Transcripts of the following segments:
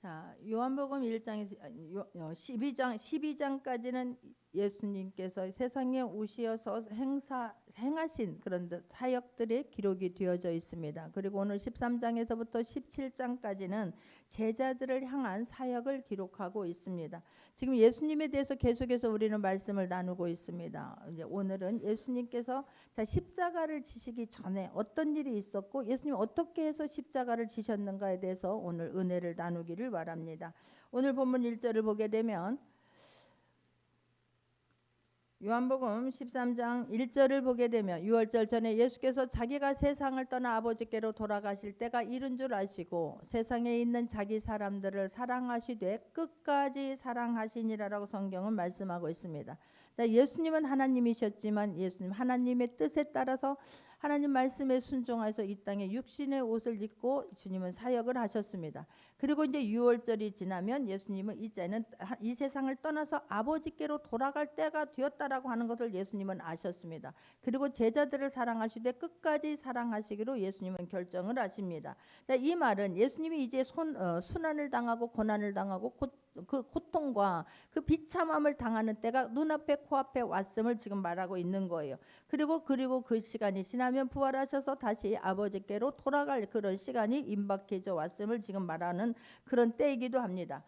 자, 요한복음 1장에서 12장까지는 예수님께서 세상에 오셔서 행하신 그런 사역들의 기록이 되어져 있습니다. 그리고 오늘 13장에서부터 17장까지는 제자들을 향한 사역을 기록하고 있습니다. 지금 예수님에 대해서 계속해서 우리는 말씀을 나누고 있습니다. 이제 오늘은 예수님께서 십자가를 지시기 전에 어떤 일이 있었고 예수님 어떻게 해서 십자가를 지셨는가에 대해서 오늘 은혜를 나누기를 바랍니다. 오늘 본문 1절을 보게 되면 요한복음 13장 1절을 보게 되면 유월절 전에 예수께서 자기가 세상을 떠나 아버지께로 돌아가실 때가 이른 줄 아시고 세상에 있는 자기 사람들을 사랑하시되 끝까지 사랑하시니라라고 성경은 말씀하고 있습니다. 예수님은 하나님이셨지만 예수님 하나님의 뜻에 따라서 하나님 말씀에 순종해서 이 땅에 육신의 옷을 입고 주님은 사역을 하셨습니다. 그리고 이제 유월절이 지나면 예수님은 이제는 이 세상을 떠나서 아버지께로 돌아갈 때가 되었다라고 하는 것을 예수님은 아셨습니다. 그리고 제자들을 사랑하시되 끝까지 사랑하시기로 예수님은 결정을 하십니다. 이 말은 예수님이 이제 순환을 당하고 고난을 당하고 그 고통과 그 비참함을 당하는 때가 눈앞에 코앞에 왔음을 지금 말하고 있는 거예요. 그리고 그 시간이 지나면 부활하셔서 다시 아버지께로 돌아갈 그런 시간이 임박해져 왔음을 지금 말하는 그런 때이기도 합니다.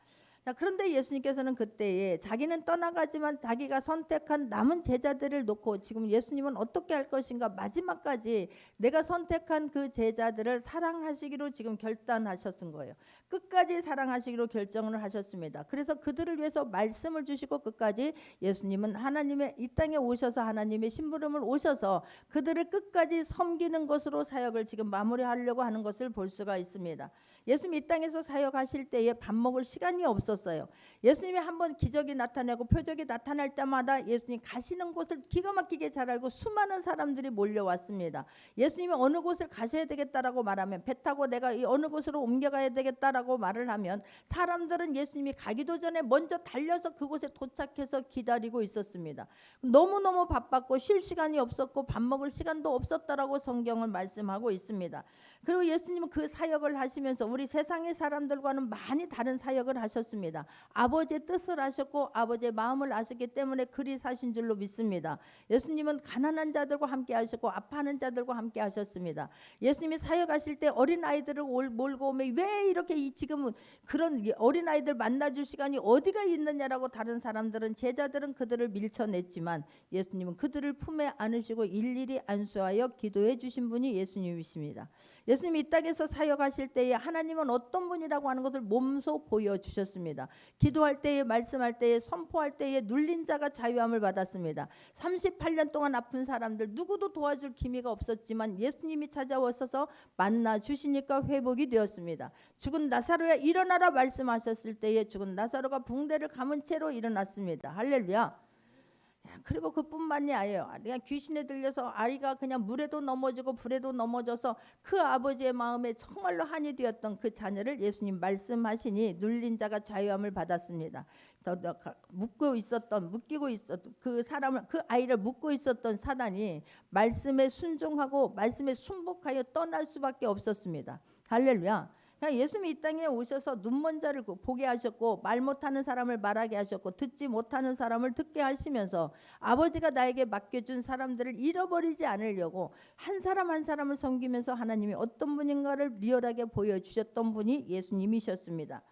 자, 그런데 예수님께서는 그때에 자기는 떠나가지만 자기가 선택한 남은 제자들을 놓고 지금 예수님은 어떻게 할 것인가 마지막까지 내가 선택한 그 제자들을 사랑하시기로 지금 결단하셨은 거예요. 끝까지 사랑하시기로 결정을 하셨습니다. 그래서 그들을 위해서 말씀을 주시고 끝까지 예수님은 하나님의 이 땅에 오셔서 하나님의 심부름을 오셔서 그들을 끝까지 섬기는 것으로 사역을 지금 마무리하려고 하는 것을 볼 수가 있습니다. 예수님 이 땅에서 사역하실 때에 밥 먹을 시간이 없었어요. 예수님이 한번 기적이 나타나고 표적이 나타날 때마다 예수님 가시는 곳을 기가 막히게 잘 알고 수많은 사람들이 몰려왔습니다. 예수님이 어느 곳을 가셔야 되겠다라고 말하면 배 타고 내가 이 어느 곳으로 옮겨가야 되겠다라고 말을 하면 사람들은 예수님이 가기도 전에 먼저 달려서 그곳에 도착해서 기다리고 있었습니다. 너무너무 바빴고 쉴 시간이 없었고 밥 먹을 시간도 없었다라고 성경은 말씀하고 있습니다. 그리고 예수님은 그 사역을 하시면서 우리 세상의 사람들과는 많이 다른 사역을 하셨습니다. 아버지의 뜻을 아셨고 아버지의 마음을 아셨기 때문에 그리 사신 줄로 믿습니다. 예수님은 가난한 자들과 함께 하셨고 아파하는 자들과 함께 하셨습니다. 예수님이 사역하실 때 어린아이들을 몰고 오면 왜 이렇게 지금은 그런 어린아이들 만나줄 시간이 어디가 있느냐라고 다른 사람들은 제자들은 그들을 밀쳐냈지만 예수님은 그들을 품에 안으시고 일일이 안수하여 기도해 주신 분이 예수님이십니다. 예수님이 이 땅에서 사역하실 때에 하나님은 어떤 분이라고 하는 것을 몸소 보여주셨습니다. 기도할 때에 말씀할 때에 선포할 때에 눌린 자가 자유함을 받았습니다. 38년 동안 아픈 사람들 누구도 도와줄 기미가 없었지만 예수님이 찾아오셔서 만나 주시니까 회복이 되었습니다. 죽은 나사로야 일어나라 말씀하셨을 때에 죽은 나사로가 붕대를 감은 채로 일어났습니다. 할렐루야. 그리고 그뿐만이 아니에요. 그냥 귀신에 들려서 아이가 그냥 물에도 넘어지고 불에도 넘어져서 그 아버지의 마음에 정말로 한이 되었던 그 자녀를 예수님 말씀하시니 눌린 자가 자유함을 받았습니다. 묶이고 있었던 그 사람을 그 아이를 묶고 있었던 사단이 말씀에 순종하고 말씀에 순복하여 떠날 수밖에 없었습니다. 할렐루야. 예수님이 이 땅에 오셔서 눈먼 자를 보게 하셨고 말 못하는 사람을 말하게 하셨고 듣지 못하는 사람을 듣게 하시면서 아버지가 나에게 맡겨준 사람들을 잃어버리지 않으려고 한 사람 한 사람을 섬기면서 하나님이 어떤 분인가를 리얼하게 보여주셨던 분이 예수님이셨습니다.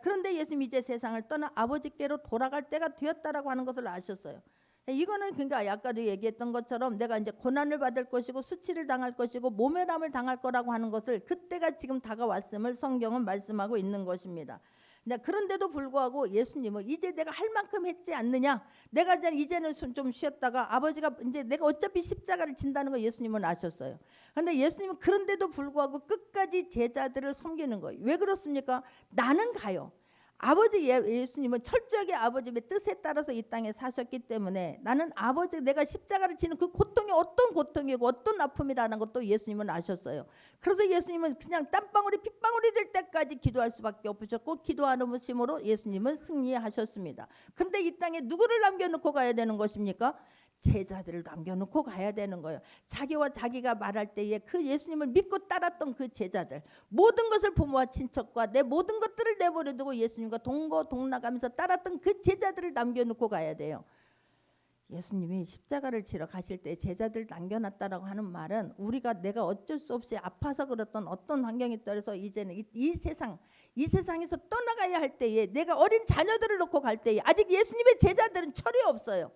그런데 예수님이 이제 세상을 떠나 아버지께로 돌아갈 때가 되었다라고 하는 것을 아셨어요. 이거는 그러니까 아까도 얘기했던 것처럼 내가 이제 고난을 받을 것이고 수치를 당할 것이고 모멸함을 당할 거라고 하는 것을 그때가 지금 다가왔음을 성경은 말씀하고 있는 것입니다. 그런데도 불구하고 예수님은 이제 내가 할 만큼 했지 않느냐, 내가 이제는 좀 쉬었다가 아버지가 이제 내가 어차피 십자가를 진다는 거 예수님은 아셨어요. 그런데 예수님은 그런데도 불구하고 끝까지 제자들을 섬기는 거예요. 왜 그렇습니까? 나는 가요. 아버지 예수님은 철저하게 아버지의 뜻에 따라서 이 땅에 사셨기 때문에 나는 아버지 내가 십자가를 지는 그 고통이 어떤 고통이고 어떤 아픔이라는 것도 예수님은 아셨어요. 그래서 예수님은 그냥 땀방울이 핏방울이 될 때까지 기도할 수밖에 없으셨고 기도하는 힘으로 예수님은 승리하셨습니다. 그런데 이 땅에 누구를 남겨놓고 가야 되는 것입니까? 제자들을 남겨놓고 가야 되는 거예요. 자기와 자기가 말할 때에 그 예수님을 믿고 따랐던 그 제자들, 모든 것을 부모와 친척과 내 모든 것들을 내버려두고 예수님과 동거동락하면서 따랐던 그 제자들을 남겨놓고 가야 돼요. 예수님이 십자가를 지러 가실 때 제자들 남겨놨다라고 하는 말은 우리가 내가 어쩔 수 없이 아파서 그랬던 어떤 환경에 따라서 이제는 이 세상에서 떠나가야 할 때에 내가 어린 자녀들을 놓고 갈 때에 아직 예수님의 제자들은 철이 없어요.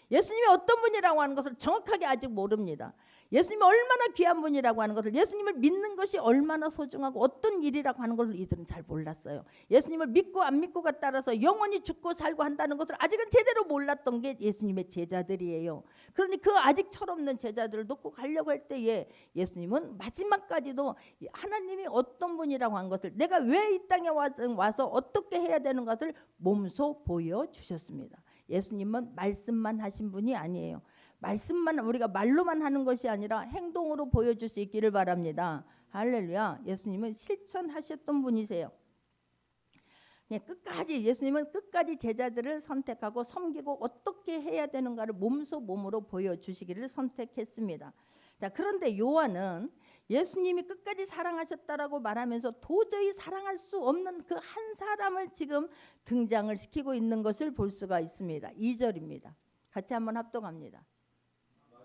예수님이 어떤 분이라고 하는 것을 정확하게 아직 모릅니다. 예수님이 얼마나 귀한 분이라고 하는 것을, 예수님을 믿는 것이 얼마나 소중하고 어떤 일이라고 하는 것을 이들은 잘 몰랐어요. 예수님을 믿고 안 믿고가 따라서 영원히 죽고 살고 한다는 것을 아직은 제대로 몰랐던 게 예수님의 제자들이에요. 그러니 그 아직 철없는 제자들을 놓고 가려고 할 때에 예수님은 마지막까지도 하나님이 어떤 분이라고 하는 것을, 내가 왜 이 땅에 와서 어떻게 해야 되는 것을 몸소 보여주셨습니다. 예수님은 말씀만 하신 분이 아니에요. 말씀만, 우리가 말로만 하는 것이 아니라 행동으로 보여줄 수 있기를 바랍니다. 할렐루야. 예수님은 실천하셨던 분이세요. 끝까지, 예수님은 끝까지 제자들을 선택하고 섬기고 어떻게 해야 되는가를 몸으로 보여주시기를 선택했습니다. 자, 그런데 요한은 예수님이 끝까지 사랑하셨다라고 말하면서 도저히 사랑할 수 없는 그 한 사람을 지금 등장을 시키고 있는 것을 볼 수가 있습니다. 2절입니다. 같이 한번 합독합니다.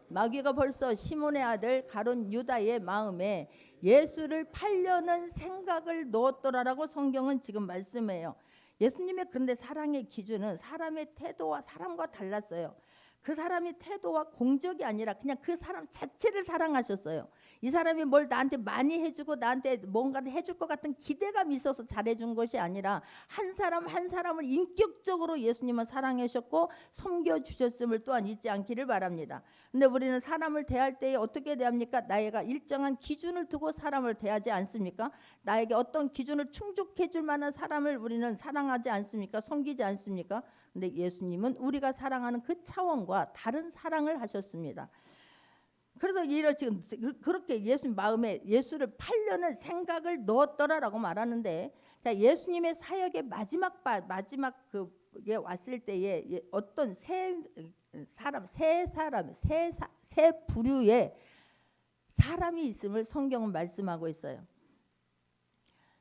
마귀가 벌써 시몬의 아들 가룟 유다의 마음에 예수를 팔려는 생각을 넣었더라라고 성경은 지금 말씀해요. 예수님의 그런데 사랑의 기준은 사람의 태도와 사람과 달랐어요. 그 사람이 태도와 공적이 아니라 그냥 그 사람 자체를 사랑하셨어요. 이 사람이 뭘 나한테 많이 해주고 나한테 뭔가를 해줄 것 같은 기대감이 있어서 잘해준 것이 아니라 한 사람 한 사람을 인격적으로 예수님은 사랑하셨고 섬겨주셨음을 또한 잊지 않기를 바랍니다. 근데 우리는 사람을 대할 때에 어떻게 대합니까? 나에가 일정한 기준을 두고 사람을 대하지 않습니까? 나에게 어떤 기준을 충족해 줄 만한 사람을 우리는 사랑하지 않습니까? 섬기지 않습니까? 근데 예수님은 우리가 사랑하는 그 차원과 다른 사랑을 하셨습니다. 그래서 이를 지금 그렇게 예수님 마음에 예수를 팔려는 생각을 넣었더라라고 말하는데, 자, 예수님의 사역의 마지막 그게 왔을 때에 어떤 세 부류의 사람이 있음을 성경은 말씀하고 있어요.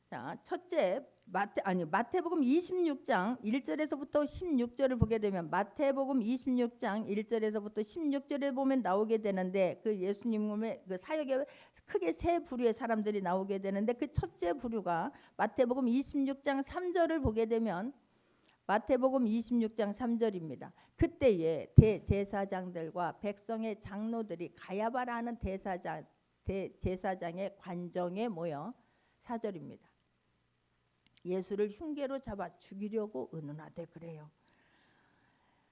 자, 첫째 마태복음 26장 1절에서부터 16절을 보게 되면 마태복음 26장 1절에서부터 16절에 보면 나오게 되는데 그 예수님의 그 사역에 크게 세 부류의 사람들이 나오게 되는데 그 첫째 부류가 마태복음 26장 3절을 보게 되면 마태복음 26장 3절입니다. 그때에 대제사장들과 백성의 장로들이 가야바라는 대제사장의 관정에 모여 4절입니다. 예수를 흉계로 잡아 죽이려고 의논하되 그래요.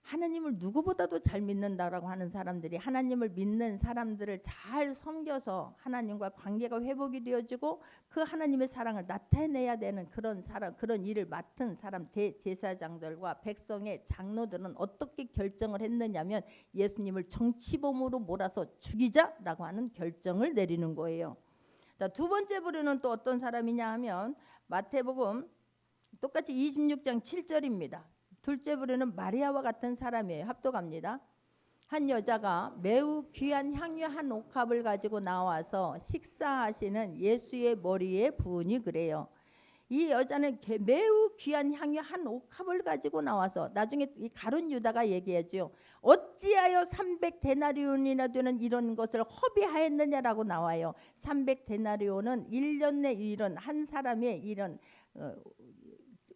하나님을 누구보다도 잘 믿는다라고 하는 사람들이 하나님을 믿는 사람들을 잘 섬겨서 하나님과 관계가 회복이 되어지고 그 하나님의 사랑을 나타내야 되는 그런 일을 맡은 사람 대제사장들과 백성의 장로들은 어떻게 결정을 했느냐면 예수님을 정치범으로 몰아서 죽이자라고 하는 결정을 내리는 거예요. 자, 두 번째 부류는 또 어떤 사람이냐 하면 마태복음 똑같이 26장 7절입니다. 둘째 부류는 마리아와 같은 사람이에요. 합독합니다. 한 여자가 매우 귀한 향유 한 옥합을 가지고 나와서 식사하시는 예수의 머리에 부으니 그래요. 이 여자는 매우 귀한 향유 한 옥합을 가지고 나와서, 나중에 이 가룟 유다가 얘기하죠. 어찌하여 300데나리온이나 되는 이런 것을 허비하였느냐라고 나와요. 300데나리온은 1년에 이런 한 사람의 이런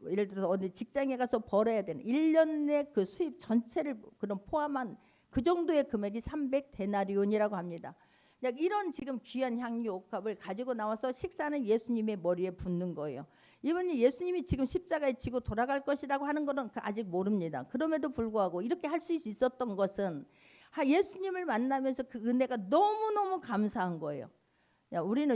예를 들어서 어디 직장에 가서 벌어야 되는 1년의 그 수입 전체를 그런 포함한 그 정도의 금액이 300데나리온이라고 합니다. 이런 지금 귀한 향유 옥합을 가지고 나와서 식사는 예수님의 머리에 붓는 거예요. 이분이 예수님이 지금 십자가에 지고 돌아갈 것이라고 하는 것은 아직 모릅니다. 그럼에도 불구하고 이렇게 할 수 있었던 것은 예수님을 만나면서 그 은혜가 너무너무 감사한 거예요. 우리는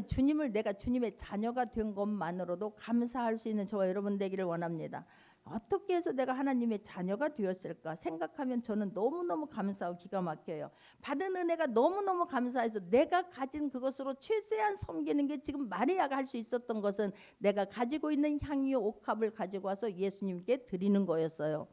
내가 주님의 자녀가 된 것만으로도 감사할 수 있는 저와 여러분 되기를 원합니다. 어떻게 해서 내가 하나님의 자녀가 되었을까 생각하면 저는 너무너무 감사하고 기가 막혀요. 받은 은혜가 너무너무 감사해서 내가 가진 그것으로 최대한 섬기는 게 지금 마리아가 할 수 있었던 것은 내가 가지고 있는 향유 옥합을 가지고 와서 예수님께 드리는 거였어요.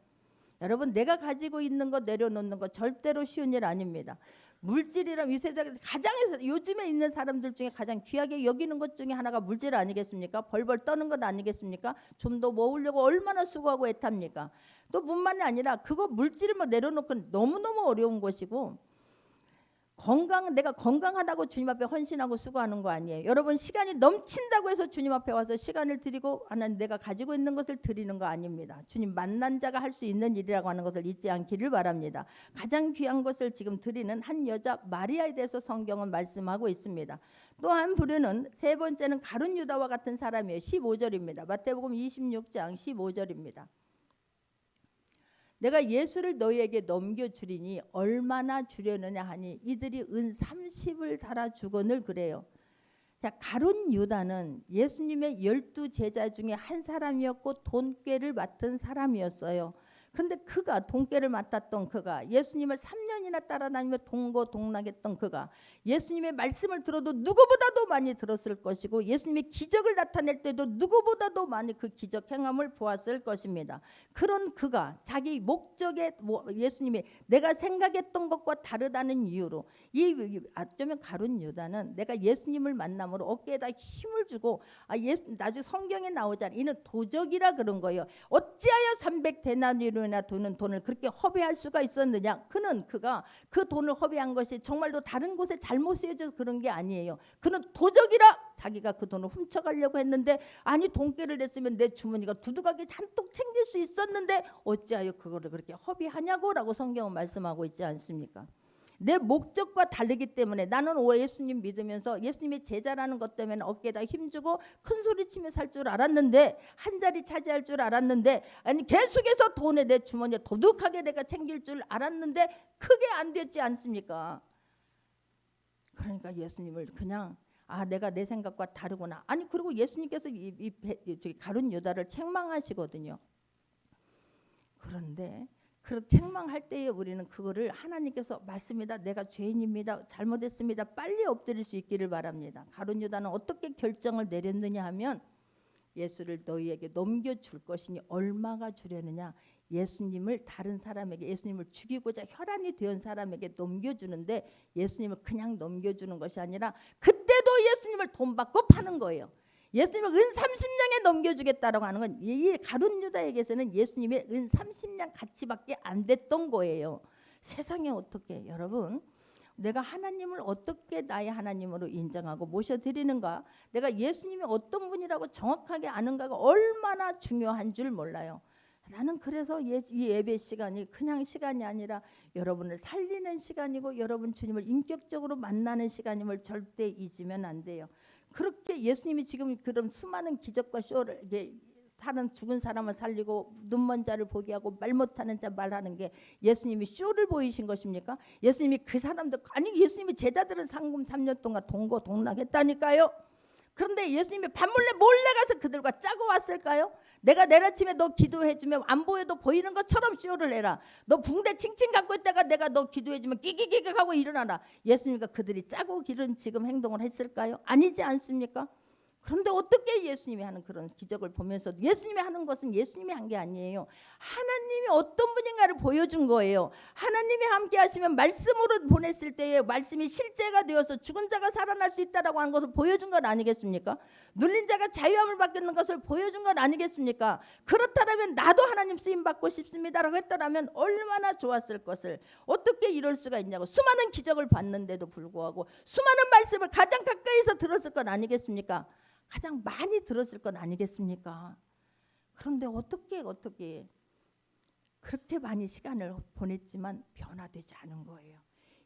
여러분, 내가 가지고 있는 거 내려놓는 거 절대로 쉬운 일 아닙니다. 물질이란 이 세상에서 가장, 요즘에 있는 사람들 중에 가장 귀하게 여기는 것 중에 하나가 물질 아니겠습니까? 벌벌 떠는 것 아니겠습니까? 좀 더 모으려고 얼마나 수고하고 애탑니까? 또 뿐만이 아니라 그거 물질을 뭐 내려놓고 너무너무 어려운 것이고, 내가 건강하다고 주님 앞에 헌신하고 수고하는 거 아니에요. 여러분, 시간이 넘친다고 해서 주님 앞에 와서 시간을 드리고 하나님 내가 가지고 있는 것을 드리는 거 아닙니다. 주님 만난 자가 할 수 있는 일이라고 하는 것을 잊지 않기를 바랍니다. 가장 귀한 것을 지금 드리는 한 여자 마리아에 대해서 성경은 말씀하고 있습니다. 또 한 부류는, 세 번째는 가룟 유다와 같은 사람이에요. 15절입니다. 마태복음 26장 15절입니다. 내가 예수를 너희에게 넘겨주리니 얼마나 주려느냐 하니 이들이 은 30을 달아주고 늘 그래요. 자, 가룟 유다는 예수님의 12 제자 중에 한 사람이었고 돈꾀를 맡은 사람이었어요. 그런데 그가, 돈꾀를 맡았던 그가, 예수님을 3년이나 따라다니며 동고동락했던 그가 예수님의 말씀을 들어도 누구보다도 많이 들었을 것이고, 예수님의 기적을 나타낼 때도 누구보다도 많이 그 기적 행함을 보았을 것입니다. 그런 그가 자기 목적에 예수님이 내가 생각했던 것과 다르다는 이유로, 어쩌면 가룟 유다는 내가 예수님을 만남으로 어깨에다 힘을 주고, 나중에 성경에 나오잖아요. 이는 도적이라 그런 거예요. 어찌하여 300데나리온이나 되는 돈을 그렇게 허비할 수가 있었느냐? 그가 그 돈을 허비한 것이 정말로 다른 곳에 잘못 쓰여져서 그런 게 아니에요. 그는 도적이라 자기가 그 돈을 훔쳐가려고 했는데, 아니 돈깨를 냈으면 내 주머니가 두둑하게 잔뜩 챙길 수 있었는데 어찌하여 그거를 그렇게 허비하냐고 라고 성경은 말씀하고 있지 않습니까? 내 목적과 다르기 때문에 나는 예수님 믿으면서 예수님의 제자라는 것 때문에 어깨에다 힘주고 큰 소리치며 살 줄 알았는데, 한 자리 차지할 줄 알았는데, 아니 계속해서 돈에 내 주머니에 도둑하게 내가 챙길 줄 알았는데 그게 안 됐지 않습니까? 그러니까 예수님을 그냥 내가 내 생각과 다르구나. 아니 그리고 예수님께서 가룟 유다를 책망하시거든요. 그런데 그 책망할 때에 우리는 그거를 하나님께서 맞습니다, 내가 죄인입니다, 잘못했습니다, 빨리 엎드릴 수 있기를 바랍니다. 가룟 유다는 어떻게 결정을 내렸느냐 하면, 예수를 너희에게 넘겨줄 것이니 얼마가 주려느냐, 예수님을 다른 사람에게, 예수님을 죽이고자 혈안이 된 사람에게 넘겨주는데, 예수님을 그냥 넘겨주는 것이 아니라 그때도 예수님을 돈 받고 파는 거예요. 예수님을 은 30냥에 넘겨주겠다라고 하는 건 이 가룟 유다에게서는 예수님의 은 30냥 가치밖에 안 됐던 거예요. 세상에 어떻게, 여러분, 내가 하나님을 어떻게 나의 하나님으로 인정하고 모셔드리는가, 내가 예수님이 어떤 분이라고 정확하게 아는가가 얼마나 중요한 줄 몰라요. 나는 그래서 이 예배 시간이 그냥 시간이 아니라 여러분을 살리는 시간이고, 여러분 주님을 인격적으로 만나는 시간임을 절대 잊으면 안 돼요. 그렇게 예수님이 지금 그런 수많은 기적과 쇼를, 죽은 사람을 살리고 눈먼 자를 보게 하고 말 못하는 자 말하는 게 예수님이 쇼를 보이신 것입니까? 예수님이 그 사람들, 아니 예수님이 제자들은 상금 3년 동안 동고동락했다니까요. 그런데 예수님이 밤몰래 몰래 가서 그들과 짜고 왔을까요? 내가 내일 아침에 너 기도해주면 안 보여도 보이는 것처럼 쇼를 해라. 너 붕대 칭칭 갖고 있다가 내가 너 기도해주면 끼기끼기 하고 일어나라. 예수님과 그들이 짜고 기른 지금 행동을 했을까요? 아니지 않습니까? 그런데 어떻게 예수님이 하는 그런 기적을 보면서, 예수님이 하는 것은 예수님이 한 게 아니에요. 하나님이 어떤 분인가를 보여준 거예요. 하나님이 함께 하시면 말씀으로 보냈을 때에 말씀이 실제가 되어서 죽은 자가 살아날 수 있다라고 하는 것을 보여준 것 아니겠습니까? 눌린 자가 자유함을 받는 것을 보여준 것 아니겠습니까? 그렇다면 나도 하나님 쓰임 받고 싶습니다라고 했더라면 얼마나 좋았을 것을. 어떻게 이럴 수가 있냐고. 수많은 기적을 봤는데도 불구하고 수많은 말씀을 가장 가까이서 들었을 것 아니겠습니까? 가장 많이 들었을 것 아니겠습니까? 그런데 어떻게 그렇게 많이 시간을 보냈지만 변화되지 않은 거예요.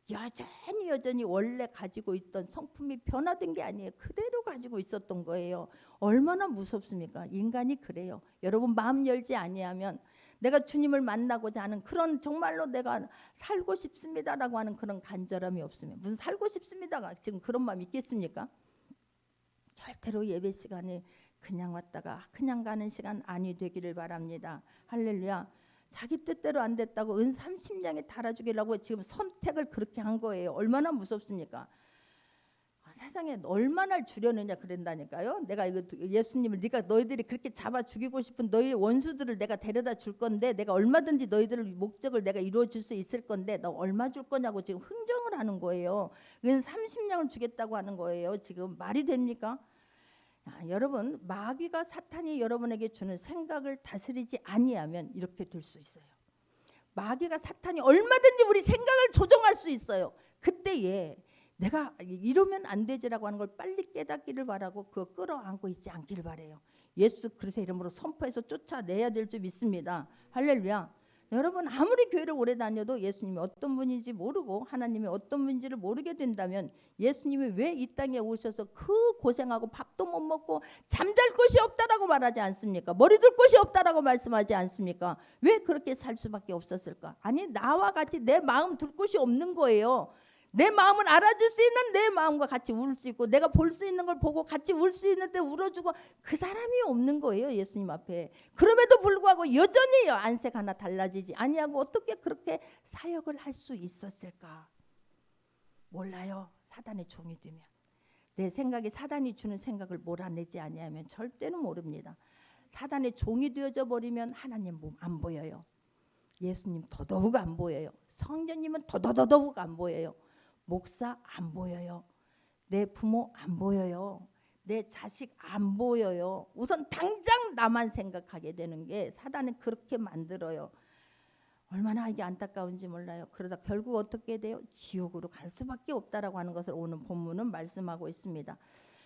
여전히 원래 가지고 있던 성품이 변화된 게 아니에요. 그대로 가지고 있었던 거예요. 얼마나 무섭습니까? 인간이 그래요. 여러분, 마음 열지 아니하면, 내가 주님을 만나고자 하는 그런, 정말로 내가 살고 싶습니다라고 하는 그런 간절함이 없으면, 무슨 살고 싶습니다가 지금 그런 마음 있겠습니까? 절대로 예배 시간이 그냥 왔다가 그냥 가는 시간 아니 되기를 바랍니다. 할렐루야. 자기 뜻대로 안 됐다고 은 30냥에 달아주기라고 지금 선택을 그렇게 한 거예요. 얼마나 무섭습니까? 세상에 얼마나 주려느냐 그런다니까요. 내가 이거 예수님을 너희들이 그렇게 잡아 죽이고 싶은 너희 원수들을 내가 데려다 줄 건데, 내가 얼마든지 너희들을 목적을 내가 이루어 줄 수 있을 건데 너 얼마 줄 거냐고 지금 흥정을 하는 거예요. 은 30냥을 주겠다고 하는 거예요. 지금 말이 됩니까? 여러분, 마귀가 사탄이 여러분에게 주는 생각을 다스리지 아니하면 이렇게 될 수 있어요. 마귀가 사탄이 얼마든지 우리 생각을 조종할 수 있어요. 그때에 내가 이러면 안 되지라고 하는 걸 빨리 깨닫기를 바라고 그거 끌어안고 있지 않기를 바라요. 예수 그리스도의 이름으로 선포해서 쫓아내야 될 줄 믿습니다. 할렐루야. 여러분, 아무리 교회를 오래 다녀도 예수님이 어떤 분인지 모르고 하나님이 어떤 분인지를 모르게 된다면, 예수님이 왜 이 땅에 오셔서 그 고생하고 밥도 못 먹고 잠잘 곳이 없다라고 말하지 않습니까? 머리 둘 곳이 없다라고 말씀하지 않습니까? 왜 그렇게 살 수밖에 없었을까? 아니, 나와 같이 내 마음 둘 곳이 없는 거예요. 내 마음을 알아줄 수 있는 내 마음과 같이 울 수 있고, 내가 볼 수 있는 걸 보고 같이 울 수 있는데 울어주고, 그 사람이 없는 거예요, 예수님 앞에. 그럼에도 불구하고 여전히 안색 하나 달라지지 아니하고 어떻게 그렇게 사역을 할 수 있었을까? 몰라요. 사단의 종이 되면, 내 생각이 사단이 주는 생각을 몰아내지 아니하면 절대로 모릅니다. 사단의 종이 되어져 버리면 하나님 안 보여요. 예수님 더더욱 안 보여요. 성령님은 더더욱 안 보여요. 목사 안 보여요. 내 부모 안 보여요. 내 자식 안 보여요. 우선 당장 나만 생각하게 되는 게 사단은 그렇게 만들어요. 얼마나 이게 안타까운지 몰라요. 그러다 결국 어떻게 돼요? 지옥으로 갈 수밖에 없다라고 하는 것을 오늘 본문은 말씀하고 있습니다.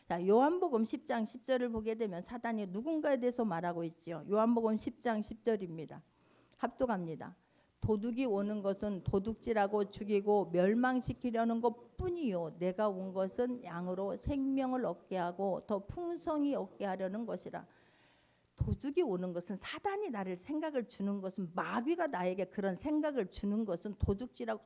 자, 요한복음 10장 10절을 보게 되면 사단이 누군가에 대해서 말하고 있지요. 요한복음 10장 10절입니다. 합독합니다. 도둑이 오는 것은 도둑질하고 죽이고 멸망시키려는 것뿐이요, 내가 온 것은 양으로 생명을 얻게 하고 더 풍성히 얻게 하려는 것이라. 도둑이 오는 것은, 사단이 나를 생각을 주는 것은, 마귀가 나에게 그런 생각을 주는 것은 도둑질하고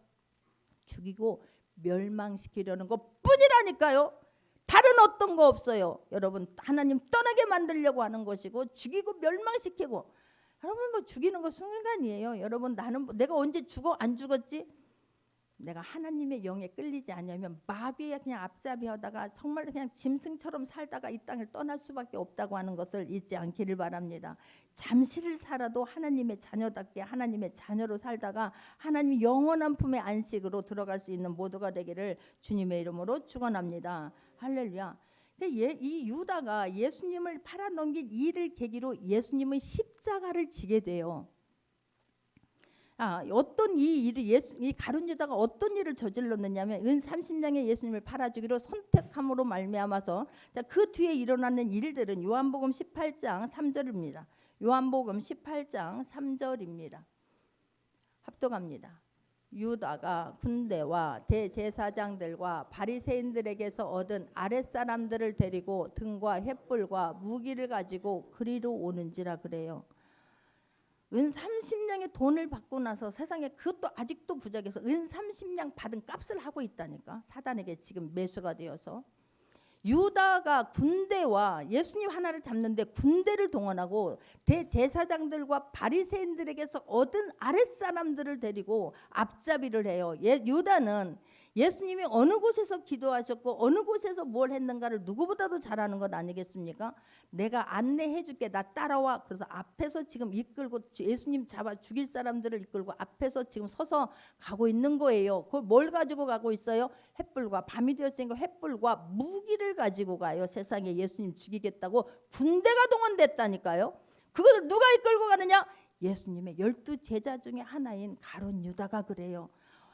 죽이고 멸망시키려는 것뿐이라니까요. 다른 어떤 거 없어요. 여러분, 하나님 떠나게 만들려고 하는 것이고, 죽이고 멸망시키고. 여러분, 뭐 죽이는 거 순간이에요. 여러분, 내가 언제 죽어? 안 죽었지? 내가 하나님의 영에 끌리지 않으면 마귀에 그냥 앞잡이하다가 정말 그냥 짐승처럼 살다가 이 땅을 떠날 수밖에 없다고 하는 것을 잊지 않기를 바랍니다. 잠시를 살아도 하나님의 자녀답게 하나님의 자녀로 살다가 하나님 영원한 품의 안식으로 들어갈 수 있는 모두가 되기를 주님의 이름으로 축원합니다. 할렐루야. 이 유다가 예수님을 팔아넘긴 일을 계기로 예수님은 십자가를 지게 돼요. 어떤 이 가룟 유다가 어떤 일을 저질렀느냐면, 은 30냥에 예수님을 팔아주기로 선택함으로 말미암아서, 그 뒤에 일어나는 일들은 요한복음 18장 3절입니다. 요한복음 18장 3절입니다. 합독합니다. 유다가 군대와 대제사장들과 바리새인들에게서 얻은 아랫사람들을 데리고 등과 횃불과 무기를 가지고 그리로 오는지라 그래요. 은 30냥의 돈을 받고 나서 세상에 그것도 아직도 부족해서 은 30냥 받은 값을 하고 있다니까. 사단에게 지금 매수가 되어서. 유다가 군대와 예수님 하나를 잡는데 군대를 동원하고 대제사장들과 바리새인들에게서 얻은 아랫사람들을 데리고 앞잡이를 해요. 유다는 예수님이 어느 곳에서 기도하셨고 어느 곳에서 뭘 했는가를 누구보다도 잘 아는 것 아니겠습니까? 내가 안내해 줄게, 나 따라와. 그래서 앞에서 지금 이끌고 예수님 잡아 죽일 사람들을 이끌고 앞에서 지금 서서 가고 있는 거예요. 그걸 뭘 가지고 가고 있어요? 횃불과, 밤이 되었으니까 횃불과 무기를 가지고 가요. 세상에 예수님 죽이겠다고 군대가 동원됐다니까요. 그것을 누가 이끌고 가느냐? 예수님의 12제자 중에 하나인 가룟 유다가 그래요.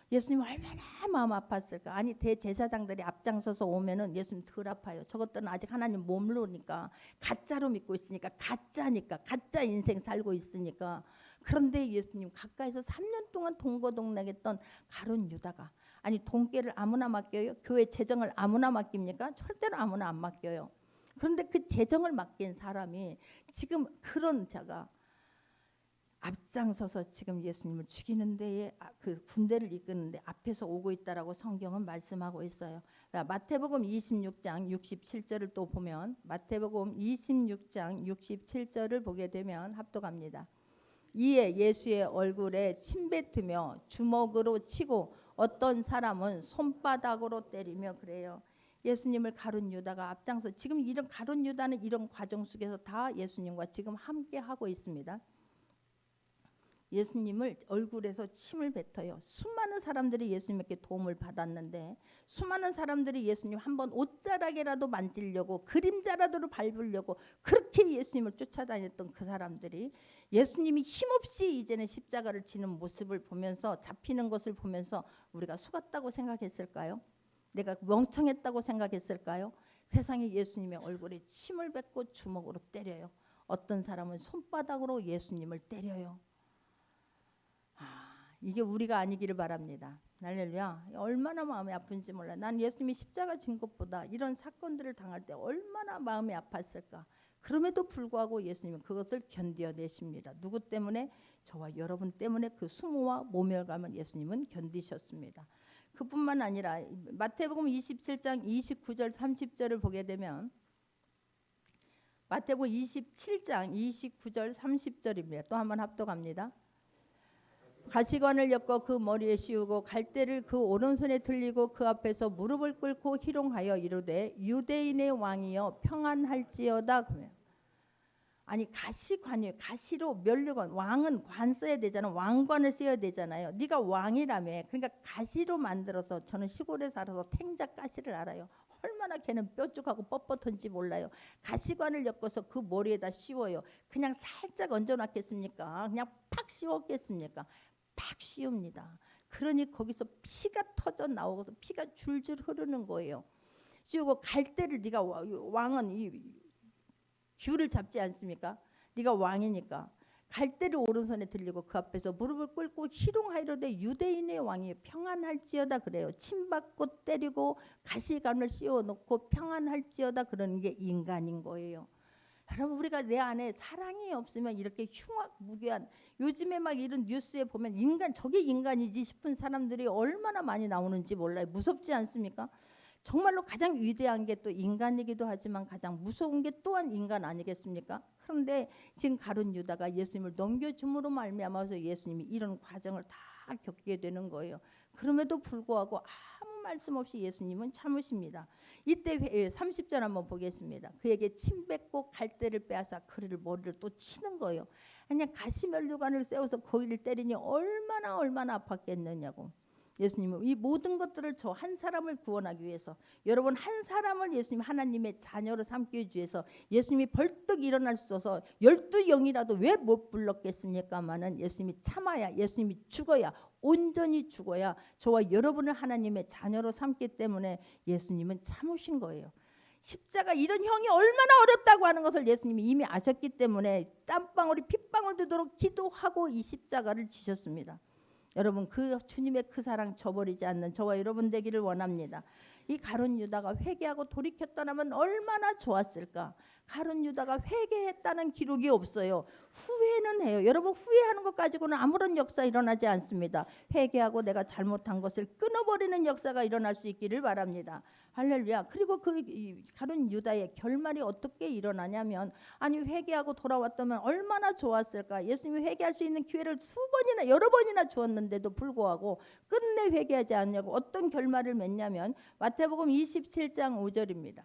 예수님 얼마나 마음 아팠을까. 아니, 대제사장들이 앞장서서 오면은 예수님 덜 아파요. 저것들은 아직 하나님 모르니까, 가짜로 믿고 있으니까, 가짜니까, 가짜 인생 살고 있으니까. 그런데 예수님 가까이서 3년 동안 동거동락했던 가룟 유다가, 아니, 돈깨를 아무나 맡겨요? 교회 재정을 아무나 맡깁니까? 절대로 아무나 안 맡겨요. 그런데 그 재정을 맡긴 사람이 지금 그런 자가 앞장서서 지금 예수님을 죽이는 데에 그 군대를 이끄는데 앞에서 오고 있다라고 성경은 말씀하고 있어요. 마태복음 26장 67절을 또 보면, 마태복음 26장 67절을 보게 되면 합독합니다. 이에 예수의 얼굴에 침뱉으며 주먹으로 치고 어떤 사람은 손바닥으로 때리며 그래요. 예수님을 가룟 유다가 앞장서 지금 이런 가룟 유다는 이런 과정 속에서 다 예수님과 지금 함께 하고 있습니다. 예수님을 얼굴에서 침을 뱉어요. 수많은 사람들이 예수님에게 도움을 받았는데 수많은 사람들이 예수님 한번 옷자락이라도 만지려고 그림자라도 밟으려고 그렇게 예수님을 쫓아다녔던 그 사람들이 예수님이 힘없이 이제는 십자가를 지는 모습을 보면서 잡히는 것을 보면서 우리가 속았다고 생각했을까요? 내가 멍청했다고 생각했을까요? 세상에 예수님의 얼굴에 침을 뱉고 주먹으로 때려요. 어떤 사람은 손바닥으로 예수님을 때려요. 이게 우리가 아니기를 바랍니다. 할렐루야. 얼마나 마음이 아픈지 몰라. 난 예수님이 십자가 진 것보다 이런 사건들을 당할 때 얼마나 마음이 아팠을까. 그럼에도 불구하고 예수님은 그것을 견뎌내십니다. 누구 때문에? 저와 여러분 때문에 그 수모와 모멸감을 예수님은 견디셨습니다. 그뿐만 아니라 마태복음 27장 29절 30절을 보게 되면 마태복음 27장 29절 30절입니다. 또 한번 합독합니다. 가시관을 엮어 그 머리에 씌우고 갈대를 그 오른손에 들리고 그 앞에서 무릎을 꿇고 희롱하여 이르되 유대인의 왕이여 평안할지어다. 아니 가시관이에요. 가시로 면류관, 왕은 관 써야 되잖아. 왕관을 써야 되잖아요. 네가 왕이라며. 그러니까 가시로 만들어서, 저는 시골에 살아서 탱자 가시를 알아요. 얼마나 걔는 뾰족하고 뻣뻣한지 몰라요. 가시관을 엮어서 그 머리에다 씌워요. 그냥 살짝 얹어놨겠습니까? 그냥 팍 씌웠겠습니까? 팍 씌웁니다. 그러니 거기서 피가 터져 나오고 피가 줄줄 흐르는 거예요. 씌우고 갈대를, 네가 왕은 이 귤을 잡지 않습니까? 네가 왕이니까 갈대를 오른손에 들리고 그 앞에서 무릎을 꿇고 희롱하이로되 유대인의 왕이 평안할지어다 그래요. 침받고 때리고 가시관을 씌워놓고 평안할지어다 그러는 게 인간인 거예요. 여러분, 우리가 내 안에 사랑이 없으면 이렇게 흉악무계한, 요즘에 막 이런 뉴스에 보면 인간, 저게 인간이지 싶은 사람들이 얼마나 많이 나오는지 몰라요. 무섭지 않습니까? 정말로 가장 위대한 게 또 인간이기도 하지만 가장 무서운 게 또한 인간 아니겠습니까? 그런데 지금 가룟 유다가 예수님을 넘겨줌으로 말미암아서 예수님이 이런 과정을 다 겪게 되는 거예요. 그럼에도 불구하고 아무 말씀 없이 예수님은 참으십니다. 이때 30절 한번 보겠습니다. 그에게 침 뱉고 갈대를 빼앗아 그를 머리를 또 치는 거예요. 그냥 가시면류관을 세워서 거기를 때리니 얼마나 아팠겠느냐고. 예수님은 이 모든 것들을 저 한 사람을 구원하기 위해서, 여러분 한 사람을 예수님 하나님의 자녀로 삼기 위해서 예수님이 벌떡 일어날 수 없어서 12영이라도 왜 못 불렀겠습니까마는 예수님이 참아야, 예수님이 죽어야, 온전히 죽어야 저와 여러분을 하나님의 자녀로 삼기 때문에 예수님은 참으신 거예요. 십자가, 이런 형이 얼마나 어렵다고 하는 것을 예수님이 이미 아셨기 때문에 땀방울이 핏방울 되도록 기도하고 이 십자가를 지셨습니다. 여러분, 그 주님의 그 사랑 저버리지 않는 저와 여러분 되기를 원합니다. 이 가룟 유다가 회개하고 돌이켰더라면 얼마나 좋았을까. 가룟 유다가 회개했다는 기록이 없어요. 후회는 해요. 여러분, 후회하는 것 가지고는 아무런 역사 일어나지 않습니다. 회개하고 내가 잘못한 것을 끊어버리는 역사가 일어날 수 있기를 바랍니다. 할렐루야. 그리고 그 가룟 유다의 결말이 어떻게 일어나냐면, 아니 회개하고 돌아왔다면 얼마나 좋았을까. 예수님이 회개할 수 있는 기회를 수번이나 여러 번이나 주었는데도 불구하고 끝내 회개하지 않냐고 어떤 결말을 맺냐면 마태복음 27장 5절입니다.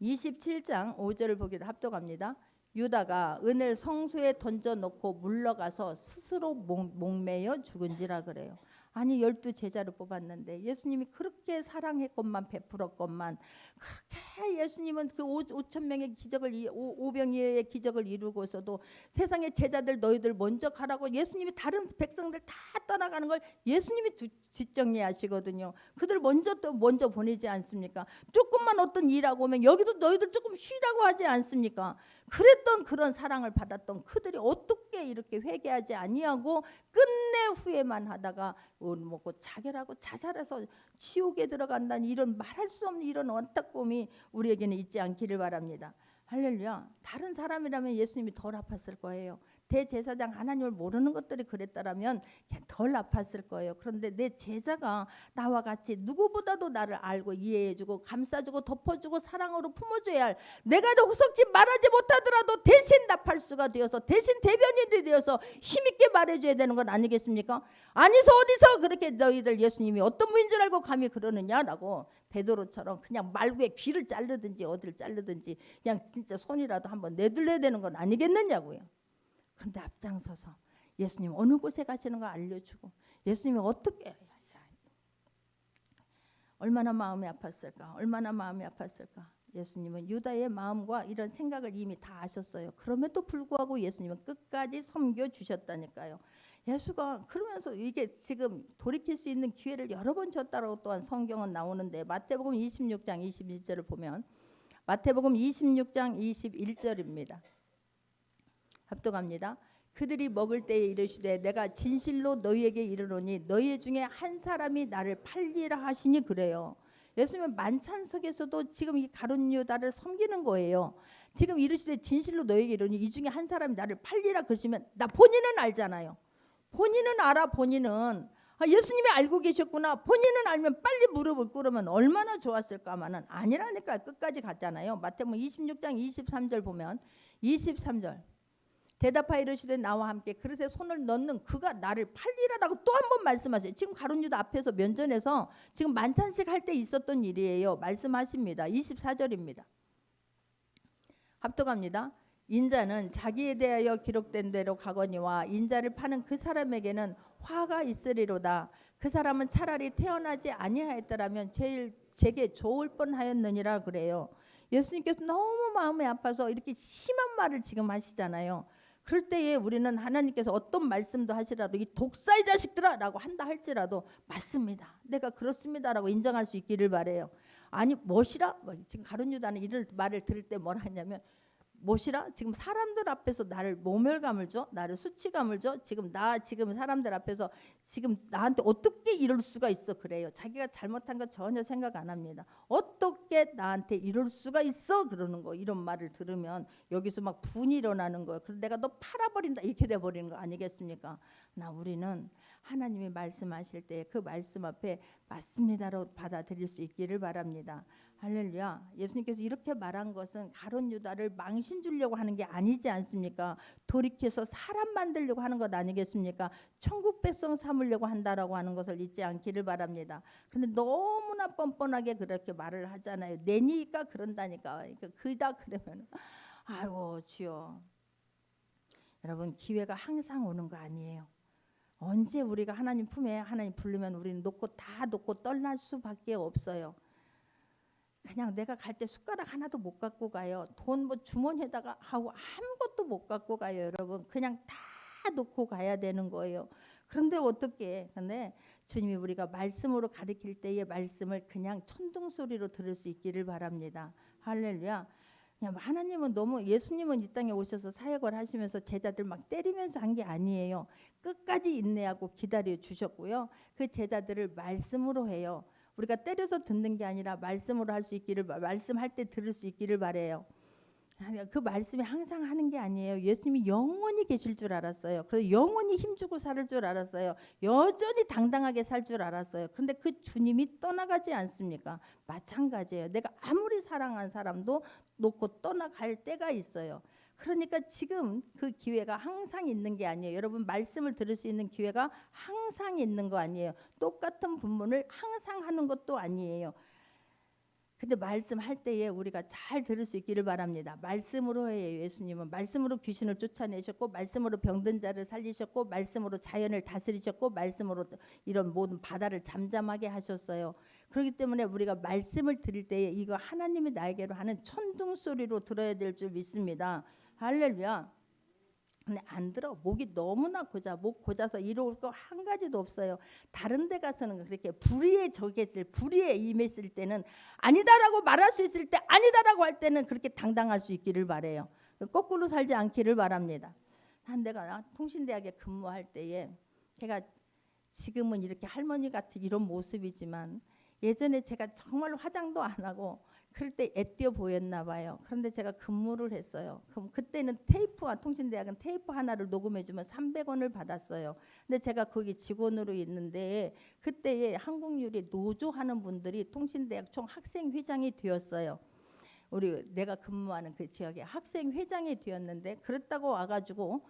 27장 5절을 보기도 합독합니다. 유다가 은을 성소에 던져놓고 물러가서 스스로 목매여 죽은지라 그래요. 아니 12제자를 뽑았는데 예수님이 그렇게 사랑했건만 베풀었건만, 그렇게 예수님은 그 5,000명의 기적을, 5병이의 기적을 이루고서도 세상의 제자들 너희들 먼저 가라고 예수님이 다른 백성들 다 떠나가는 걸 예수님이 뒷정리하시거든요. 그들 먼저 보내지 않습니까? 조금만 어떤 일하고 오면 여기도 너희들 조금 쉬라고 하지 않습니까? 그랬던 그런 사랑을 받았던 그들이 어떻게 이렇게 회개하지 아니하고 끝내 후회만 하다가 먹고 자결하고 자살해서 지옥에 들어간다는 이런 말할 수 없는 이런 원탁범이 우리에게는 있지 않기를 바랍니다. 할렐루야. 다른 사람이라면 예수님이 덜 아팠을 거예요. 대제사장 하나님을 모르는 것들이 그랬다라면 덜 아팠을 거예요. 그런데 내 제자가 나와 같이 누구보다도 나를 알고 이해해주고 감싸주고 덮어주고 사랑으로 품어줘야 할, 내가 호석지 말하지 못하더라도 대신 답할 수가 되어서 대신 대변인이 되어서 힘있게 말해줘야 되는 건 아니겠습니까? 아니서 어디서 그렇게 너희들 예수님이 어떤 분인 줄 알고 감히 그러느냐라고 베드로처럼 그냥 말구에 귀를 자르든지 어디를 자르든지 그냥 진짜 손이라도 한번 내둘러야 되는 건 아니겠느냐고요. 그런데 앞장서서 예수님 어느 곳에 가시는 거 알려주고 예수님이 어떻게 얼마나 마음이 아팠을까? 얼마나 마음이 아팠을까? 예수님은 유다의 마음과 이런 생각을 이미 다 아셨어요. 그럼에도 불구하고 예수님은 끝까지 섬겨주셨다니까요. 예수가 그러면서 이게 지금 돌이킬 수 있는 기회를 여러 번 줬다라고 또한 성경은 나오는데 마태복음 26장 21절을 보면 마태복음 26장 21절입니다. 합독합니다. 그들이 먹을 때에 이르시되 내가 진실로 너희에게 이르노니 너희 중에 한 사람이 나를 팔리라 하시니 그래요. 예수님은 만찬석에서도 지금 이 가룟 유다를 섬기는 거예요. 지금 이르시되 진실로 너희에게 이르노니 이 중에 한 사람이 나를 팔리라 그러시면 나 본인은 알잖아요. 본인은 알아. 본인은 예수님이 알고 계셨구나. 본인은 알면 빨리 무릎을 꿇으면 얼마나 좋았을까만은 아니라니까 끝까지 갔잖아요. 마태복음 26장 23절 보면 23절 대답하여 이르시되 나와 함께 그릇에 손을 넣는 그가 나를 팔리라라고 또 한 번 말씀하세요. 지금 가룟 유다 앞에서 면전에서 지금 만찬식 할 때 있었던 일이에요. 말씀하십니다. 24절입니다. 합독합니다. 인자는 자기에 대하여 기록된 대로 가거니와 인자를 파는 그 사람에게는 화가 있으리로다. 그 사람은 차라리 태어나지 아니하였더라면 제게 좋을 뻔하였느니라 그래요. 예수님께서 너무 마음이 아파서 이렇게 심한 말을 지금 하시잖아요. 그럴 때에 우리는 하나님께서 어떤 말씀도 하시라도 이 독사의 자식들아 라고 한다 할지라도 맞습니다. 내가 그렇습니다라고 인정할 수 있기를 바래요. 아니 뭐시라? 지금 가룟 유다는 이런 말을 들을 때 뭐라 했냐면 뭐시라? 지금 사람들 앞에서 나를 모멸감을 줘? 나를 수치감을 줘? 지금 사람들 앞에서 지금 나한테 어떻게 이럴 수가 있어? 그래요. 자기가 잘못한 거 전혀 생각 안 합니다. 어떻게 나한테 이럴 수가 있어? 그러는 거. 이런 말을 들으면 여기서 막 분이 일어나는 거예요. 그래서 내가 너 팔아버린다 이렇게 돼버리는 거 아니겠습니까? 우리는 하나님이 말씀하실 때 그 말씀 앞에 맞습니다로 받아들일 수 있기를 바랍니다. 할렐루야. 예수님께서 이렇게 말한 것은 가룟 유다를 망신 주려고 하는 게 아니지 않습니까? 돌이켜서 사람 만들려고 하는 것 아니겠습니까? 천국 백성 삼으려고 한다라고 하는 것을 잊지 않기를 바랍니다. 근데 너무나 뻔뻔하게 그렇게 말을 하잖아요. 내니까 그런다니까. 그다 그러면 아이고 주여. 여러분 기회가 항상 오는 거 아니에요. 언제 우리가 하나님 품에 하나님 부르면 우리는 다 놓고 떠날 수밖에 없어요. 그냥 내가 갈 때 숟가락 하나도 못 갖고 가요. 돈 주머니에다가 하고 아무것도 못 갖고 가요. 여러분 그냥 다 놓고 가야 되는 거예요. 그런데 어떻게? 근데 주님이 우리가 말씀으로 가르칠 때의 말씀을 그냥 천둥 소리로 들을 수 있기를 바랍니다. 할렐루야. 그냥 하나님은 예수님은 이 땅에 오셔서 사역을 하시면서 제자들 막 때리면서 한 게 아니에요. 끝까지 인내하고 기다려 주셨고요. 그 제자들을 말씀으로 해요. 우리가 때려서 듣는 게 아니라 말씀으로 할 수 있기를 말씀할 때 들을 수 있기를 바래요. 그 말씀이 항상 하는 게 아니에요. 예수님이 영원히 계실 줄 알았어요. 그래서 영원히 힘주고 살 줄 알았어요. 여전히 당당하게 살 줄 알았어요. 그런데 그 주님이 떠나가지 않습니까? 마찬가지예요. 내가 아무리 사랑한 사람도 놓고 떠나갈 때가 있어요. 그러니까 지금 그 기회가 항상 있는 게 아니에요. 여러분 말씀을 들을 수 있는 기회가 항상 있는 거 아니에요. 똑같은 분문을 항상 하는 것도 아니에요. 근데 말씀할 때에 우리가 잘 들을 수 있기를 바랍니다. 말씀으로 해요. 예수님은 말씀으로 귀신을 쫓아내셨고 말씀으로 병든 자를 살리셨고 말씀으로 자연을 다스리셨고 말씀으로 이런 모든 바다를 잠잠하게 하셨어요. 그렇기 때문에 우리가 말씀을 들을 때에 이거 하나님이 나에게로 하는 천둥 소리로 들어야 될 줄 믿습니다. 할렐루야. 근데 안 들어. 목이 너무나 목 고자서 이로울 거 한 가지도 없어요. 다른 데 가서는 그렇게 불의에 임했을 때는 아니다라고 말할 수 있을 때 아니다라고 할 때는 그렇게 당당할 수 있기를 바래요. 거꾸로 살지 않기를 바랍니다. 내가 통신대학에 근무할 때에 제가 지금은 이렇게 할머니 같이 이런 모습이지만 예전에 제가 정말 화장도 안 하고 그럴 때 애띄어 보였나 봐요. 그런데 제가 근무를 했어요. 그럼 그때는 통신대학은 테이프 하나를 녹음해주면 300원을 받았어요. 근데 제가 거기 직원으로 있는데 그때에 한국유리 노조 하는 분들이 통신대학 총 학생회장이 되었어요. 내가 근무하는 그 지역에 학생회장이 되었는데 그랬다고 와가지고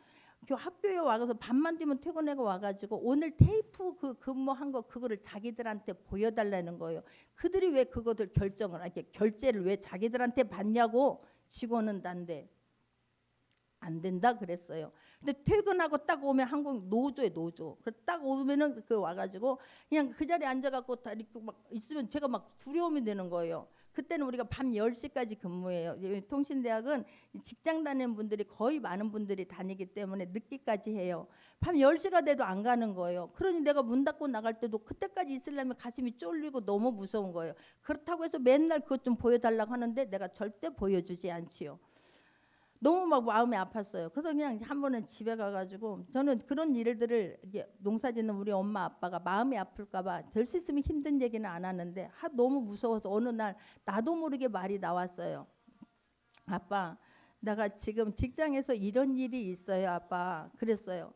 그 학교에 와서 밤만 되면 퇴근하고 와가지고 오늘 테이프 그 근무한 거 그거를 자기들한테 보여달라는 거예요. 그들이 왜 그것을 결정을 이렇게 결제를 왜 자기들한테 받냐고. 직원은 단데 안 된다 그랬어요. 근데 퇴근하고 딱 오면 한국 노조에 노조. 그래서 딱 오면은 그 와가지고 그냥 그 자리에 앉아갖고 다 이렇게 막 있으면 제가 막 두려움이 되는 거예요. 그때는 우리가 밤 10시까지 근무해요. 통신대학은 직장 다니는 분들이 거의 많은 분들이 다니기 때문에 늦게까지 해요. 밤 10시가 돼도 안 가는 거예요. 그러니 내가 문 닫고 나갈 때도 그때까지 있으려면 가슴이 쫄리고 너무 무서운 거예요. 그렇다고 해서 맨날 그것 좀 보여달라고 하는데 내가 절대 보여주지 않지요. 너무 막 마음이 아팠어요. 그래서 그냥 한 번은 집에 가가지고 저는 그런 일들을 농사짓는 우리 엄마 아빠가 마음이 아플까봐 될 수 있으면 힘든 얘기는 안 하는데 너무 무서워서 어느 날 나도 모르게 말이 나왔어요. 아빠, 내가 지금 직장에서 이런 일이 있어요, 아빠. 그랬어요.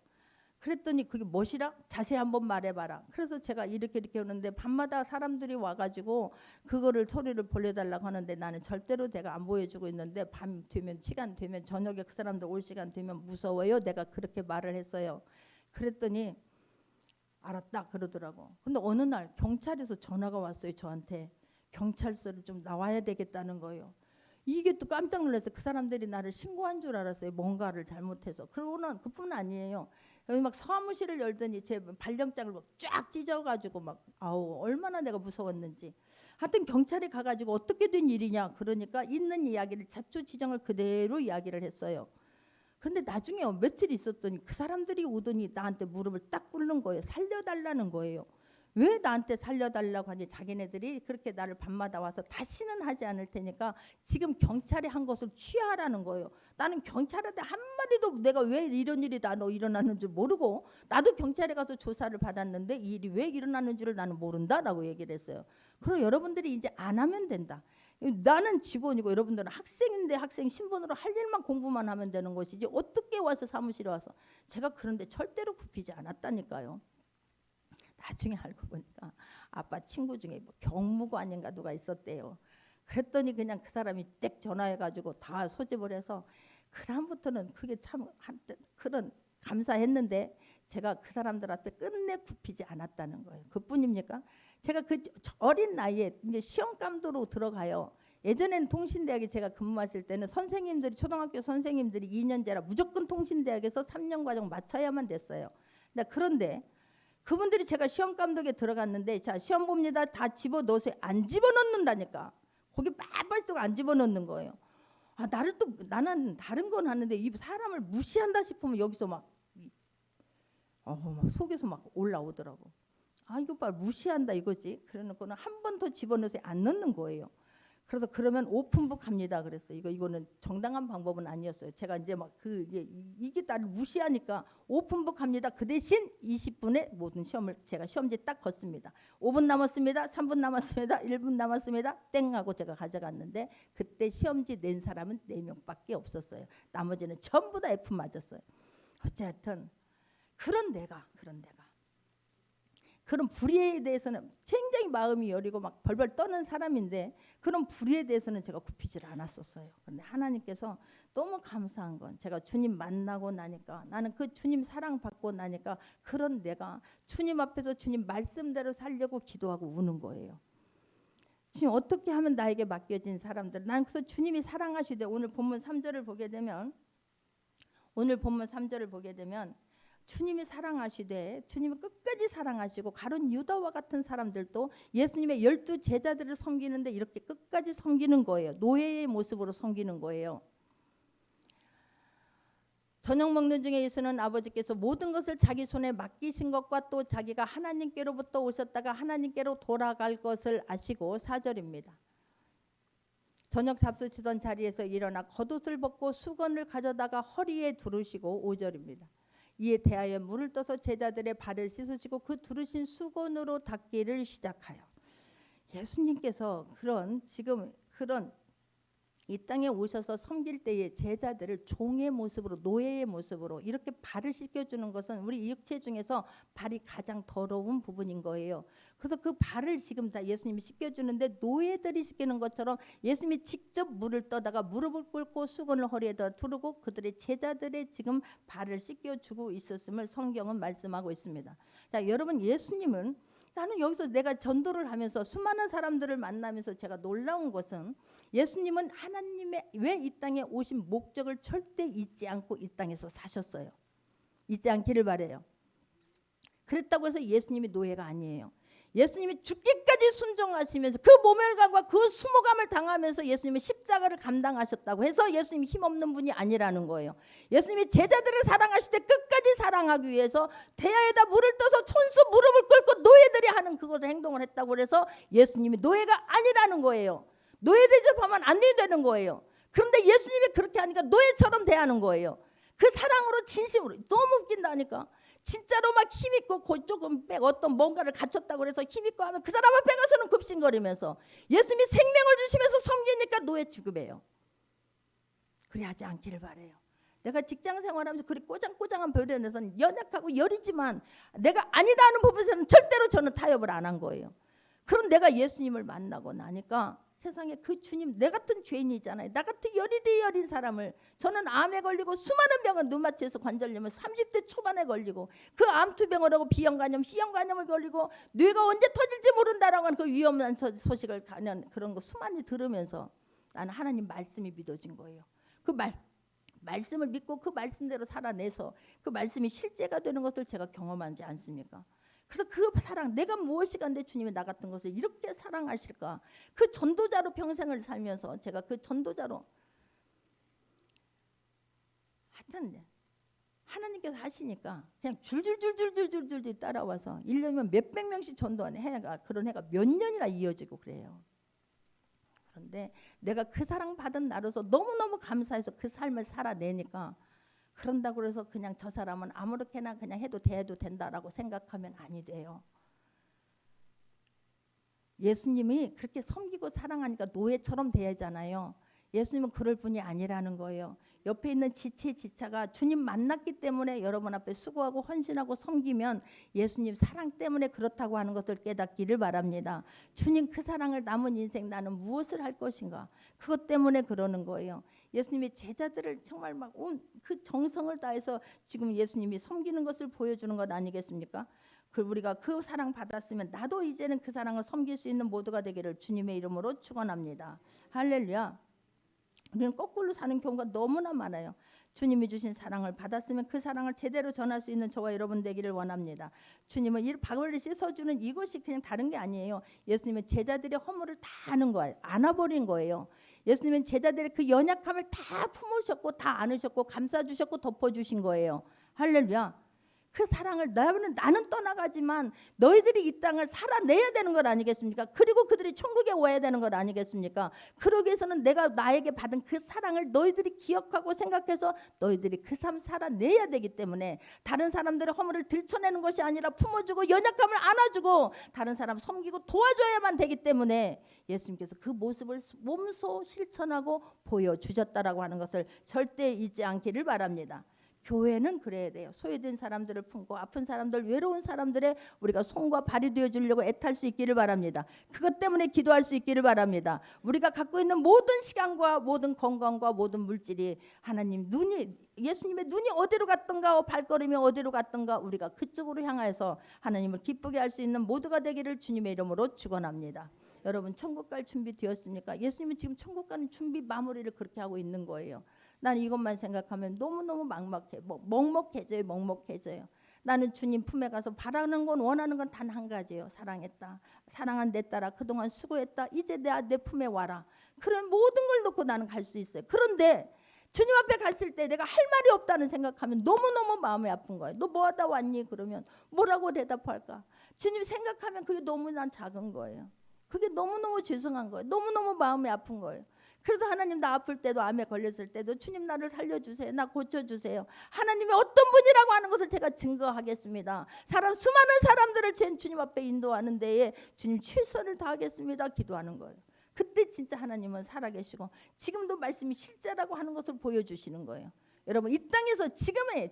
그랬더니 그게 무엇이라? 자세히 한번 말해봐라. 그래서 제가 이렇게 오는데 밤마다 사람들이 와가지고 그거를 소리를 벌려달라고 하는데 나는 절대로 내가 안 보여주고 있는데 밤 되면 시간 되면 저녁에 그 사람들 올 시간 되면 무서워요. 내가 그렇게 말을 했어요. 그랬더니 알았다 그러더라고. 근데 어느 날 경찰에서 전화가 왔어요. 저한테. 경찰서를 좀 나와야 되겠다는 거예요. 이게 또 깜짝 놀라서 그 사람들이 나를 신고한 줄 알았어요. 뭔가를 잘못해서. 그러고는 그뿐 아니에요. 여기 막 사무실을 열더니 제 발령장을 막 쫙 찢어가지고 막 아우 얼마나 내가 무서웠는지. 하여튼 경찰에 가가지고 어떻게 된 일이냐 그러니까 있는 이야기를 자초지종을 그대로 이야기를 했어요. 그런데 나중에 며칠 있었더니 그 사람들이 오더니 나한테 무릎을 딱 꿇는 거예요. 살려달라는 거예요. 왜 나한테 살려달라고 하니 자기네들이 그렇게 나를 밤마다 와서 다시는 하지 않을 테니까 지금 경찰이 한 것을 취하라는 거예요. 나는 경찰한테 한마디도 내가 왜 이런 일이 나 일어나는 줄 모르고 나도 경찰에 가서 조사를 받았는데 이 일이 왜 일어나는지를 나는 모른다라고 얘기를 했어요. 그럼 여러분들이 이제 안 하면 된다. 나는 직원이고 여러분들은 학생인데 학생 신분으로 할 일만 공부만 하면 되는 것이지 어떻게 와서 사무실에 와서. 제가 그런데 절대로 굽히지 않았다니까요. 나중에 알고 보니까 아빠 친구 중에 뭐 경무관인가 누가 있었대요. 그랬더니 그냥 그 사람이 딱 전화해가지고 다 소집을 해서 그 다음부터는 그게 참 한때 그런 감사했는데 제가 그 사람들 앞에 끝내 굽히지 않았다는 거예요. 그뿐입니까? 제가 그 어린 나이에 이제 시험감도로 들어가요. 예전에는 통신대학에 제가 근무했을 때는 선생님들이 초등학교 선생님들이 2년제라 무조건 통신대학에서 3년 과정 마쳐야만 됐어요. 그런데 그분들이 제가 시험 감독에 들어갔는데 자 시험 봅니다. 다 집어넣으세요. 안 집어넣는다니까. 거기 빨빨 쓰고 안 집어넣는 거예요. 나를 또 나는 다른 건 하는데 이 사람을 무시한다 싶으면 여기서 막 속에서 막 올라오더라고. 이거 봐 무시한다 이거지. 그래놓고는 한 번 더 집어넣으세요. 안 넣는 거예요. 그래서 그러면 오픈북 합니다. 그랬어요. 이거는 정당한 방법은 아니었어요. 제가 이제 막 이게 나를 무시하니까 오픈북 합니다. 그 대신 20분에 모든 시험을 제가 시험지 딱 걷습니다. 5분 남았습니다. 3분 남았습니다. 1분 남았습니다. 땡 하고 제가 가져갔는데 그때 시험지 낸 사람은 4명밖에 없었어요. 나머지는 전부 다 F 맞았어요. 어쨌든 그런 내가 그런 불의에 대해서는 굉장히 마음이 여리고 막 벌벌 떠는 사람인데 그런 불의에 대해서는 제가 굽히질 않았었어요. 그런데 하나님께서 너무 감사한 건 제가 주님 만나고 나니까 나는 그 주님 사랑받고 나니까 그런 내가 주님 앞에서 주님 말씀대로 살려고 기도하고 우는 거예요. 주님 어떻게 하면 나에게 맡겨진 사람들 난 그래서 주님이 사랑하시되 오늘 본문 3절을 보게 되면 주님이 사랑하시되 주님은 끝까지 사랑하시고 가룟 유다와 같은 사람들도 예수님의 12 제자들을 섬기는데 이렇게 끝까지 섬기는 거예요. 노예의 모습으로 섬기는 거예요. 저녁 먹는 중에 예수는 아버지께서 모든 것을 자기 손에 맡기신 것과 또 자기가 하나님께로부터 오셨다가 하나님께로 돌아갈 것을 아시고 4절입니다. 저녁 잡수시던 자리에서 일어나 겉옷을 벗고 수건을 가져다가 허리에 두르시고 5절입니다. 이에 대하여 물을 떠서 제자들의 발을 씻으시고 그 두르신 수건으로 닦기를 시작하여 예수님께서 지금 그런 이 땅에 오셔서 섬길 때에 제자들을 종의 모습으로, 노예의 모습으로 이렇게 발을 씻겨주는 것은 우리 육체 중에서 발이 가장 더러운 부분인 거예요. 그래서 그 발을 지금 다 예수님이 씻겨주는데, 노예들이 씻기는 것처럼 예수님이 직접 물을 떠다가 무릎을 꿇고 수건을 허리에다 두르고 그들의 제자들의 지금 발을 씻겨주고 있었음을 성경은 말씀하고 있습니다. 자, 여러분, 예수님은, 나는 여기서 내가 전도를 하면서 수많은 사람들을 만나면서 제가 놀라운 것은, 예수님은 하나님의 왜 이 땅에 오신 목적을 절대 잊지 않고 이 땅에서 사셨어요. 잊지 않기를 바라요. 그랬다고 해서 예수님이 노예가 아니에요. 예수님이 죽기까지 순종하시면서 그 모멸감과 그 수모감을 당하면서 예수님은 십자가를 감당하셨다고 해서 예수님이 힘없는 분이 아니라는 거예요. 예수님이 제자들을 사랑하실 때 끝까지 사랑하기 위해서 대야에다 물을 떠서 손수 무릎을 꿇고 노예들이 하는 그것을 행동을 했다고 해서 예수님이 노예가 아니라는 거예요. 노예 대접하면 안 되는 거예요. 그런데 예수님이 그렇게 하니까 노예처럼 대하는 거예요. 그 사랑으로, 진심으로. 너무 웃긴다니까. 진짜로 막 힘있고 조금 어떤 뭔가를 갖췄다고 해서 힘있고 하면 그 사람 앞에 가서는 급신거리면서, 예수님이 생명을 주시면서 섬기니까 노예 취급해요. 그래 하지 않기를 바라요. 내가 직장 생활하면서 그리 꼬장꼬장한 별에서는 연약하고 여리지만 내가 아니다 하는 부분에서는 절대로 저는 타협을 안 한 거예요. 그럼 내가 예수님을 만나고 나니까 세상에 그 주님, 내 같은 죄인이잖아요. 나 같은 여리되 여린 사람을, 저는 암에 걸리고 수많은 병은 눈마취해서 관절염을 30대 초반에 걸리고 그 암투병을 하고 비형간염, C형간염을 걸리고 뇌가 언제 터질지 모른다라고 하는 그 위험한 소식을 가는 그런 거 수많이 들으면서 나는 하나님 말씀이 믿어진 거예요. 그 말씀을 믿고 그 말씀대로 살아내서 그 말씀이 실제가 되는 것을 제가 경험하지 않습니까? 그래서 그 사랑, 내가 무엇이간데 주님이 나 같은 것을 이렇게 사랑하실까? 그 전도자로 평생을 살면서 제가 그 전도자로, 하여튼 하나님께서 하시니까 그냥 줄줄줄줄줄줄줄 따라와서 1년이면 몇백 명씩 전도하는 해가, 그런 해가 몇 년이나 이어지고 그래요. 그런데 내가 그 사랑 받은 나로서 너무너무 감사해서 그 삶을 살아내니까, 그런다고 해서 그냥 저 사람은 아무렇게나 그냥 해도 된다라고 생각하면 아니 돼요. 예수님이 그렇게 섬기고 사랑하니까 노예처럼 대하잖아요. 예수님은 그럴 분이 아니라는 거예요. 옆에 있는 지체가 주님 만났기 때문에 여러분 앞에 수고하고 헌신하고 섬기면 예수님 사랑 때문에 그렇다고 하는 것을 깨닫기를 바랍니다. 주님 그 사랑을 남은 인생 나는 무엇을 할 것인가, 그것 때문에 그러는 거예요. 예수님이 제자들을 정말 막 온 그 정성을 다해서 지금 예수님이 섬기는 것을 보여주는 것 아니겠습니까? 우리가 그 사랑 받았으면 나도 이제는 그 사랑을 섬길 수 있는 모두가 되기를 주님의 이름으로 축원합니다. 할렐루야. 우리는 거꾸로 사는 경우가 너무나 많아요. 주님이 주신 사랑을 받았으면 그 사랑을 제대로 전할 수 있는 저와 여러분 되기를 원합니다. 주님은 이 발을 씻어주는 이것이 그냥 다른 게 아니에요. 예수님은 제자들의 허물을 다 아는 거예요. 안아버린 거예요. 예수님은 제자들의 그 연약함을 다 품으셨고 다 안으셨고 감싸주셨고 덮어주신 거예요. 할렐루야. 그 사랑을 나는 떠나가지만 너희들이 이 땅을 살아내야 되는 것 아니겠습니까? 그리고 그들이 천국에 와야 되는 것 아니겠습니까? 그러기 위해서는 내가 나에게 받은 그 사랑을 너희들이 기억하고 생각해서 너희들이 그 삶 살아내야 되기 때문에, 다른 사람들의 허물을 들춰내는 것이 아니라 품어주고 연약함을 안아주고 다른 사람 섬기고 도와줘야만 되기 때문에 예수님께서 그 모습을 몸소 실천하고 보여주셨다라고 하는 것을 절대 잊지 않기를 바랍니다. 교회는 그래야 돼요. 소외된 사람들을 품고 아픈 사람들, 외로운 사람들의 우리가 손과 발이 되어주려고 애탈 수 있기를 바랍니다. 그것 때문에 기도할 수 있기를 바랍니다. 우리가 갖고 있는 모든 시간과 모든 건강과 모든 물질이 하나님 예수님의 눈이 어디로 갔던가, 발걸음이 어디로 갔던가 우리가 그쪽으로 향해서 하나님을 기쁘게 할 수 있는 모두가 되기를 주님의 이름으로 축원합니다. 여러분, 천국 갈 준비 되었습니까? 예수님은 지금 천국 가는 준비 마무리를 그렇게 하고 있는 거예요. 나는 이것만 생각하면 너무너무 먹먹해져요. 나는 주님 품에 가서 바라는 건, 원하는 건 단 한 가지예요. 사랑했다. 사랑한 내 딸아, 그동안 수고했다. 이제 내 품에 와라. 그런 모든 걸 놓고 나는 갈 수 있어요. 그런데 주님 앞에 갔을 때 내가 할 말이 없다는 생각하면 너무너무 마음이 아픈 거예요. 너 뭐 하다 왔니? 그러면 뭐라고 대답할까? 주님 생각하면 그게 너무 난 작은 거예요. 그게 너무너무 죄송한 거예요. 너무너무 마음이 아픈 거예요. 그래도 하나님, 나 아플 때도 암에 걸렸을 때도 주님 나를 살려주세요. 나 고쳐주세요. 하나님이 어떤 분이라고 하는 것을 제가 증거하겠습니다. 수많은 사람들을 주님 앞에 인도하는 데에 주님 최선을 다하겠습니다. 기도하는 거예요. 그때 진짜 하나님은 살아계시고 지금도 말씀이 실제라고 하는 것을 보여주시는 거예요. 여러분 이 땅에서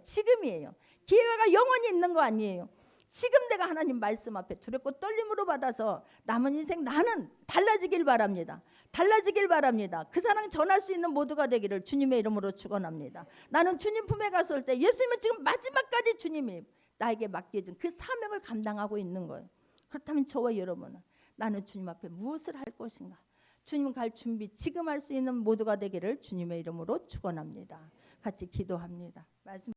지금이에요. 기회가 영원히 있는 거 아니에요. 지금 내가 하나님 말씀 앞에 두렵고 떨림으로 받아서 남은 인생 나는 달라지길 바랍니다. 달라지길 바랍니다. 그 사랑 전할 수 있는 모두가 되기를 주님의 이름으로 축원합니다. 나는 주님 품에 갔을 때 예수님은 지금 마지막까지 주님이 나에게 맡겨준 그 사명을 감당하고 있는 거예요. 그렇다면 저와 여러분은 나는 주님 앞에 무엇을 할 것인가? 주님 갈 준비 지금 할 수 있는 모두가 되기를 주님의 이름으로 축원합니다. 같이 기도합니다. 말씀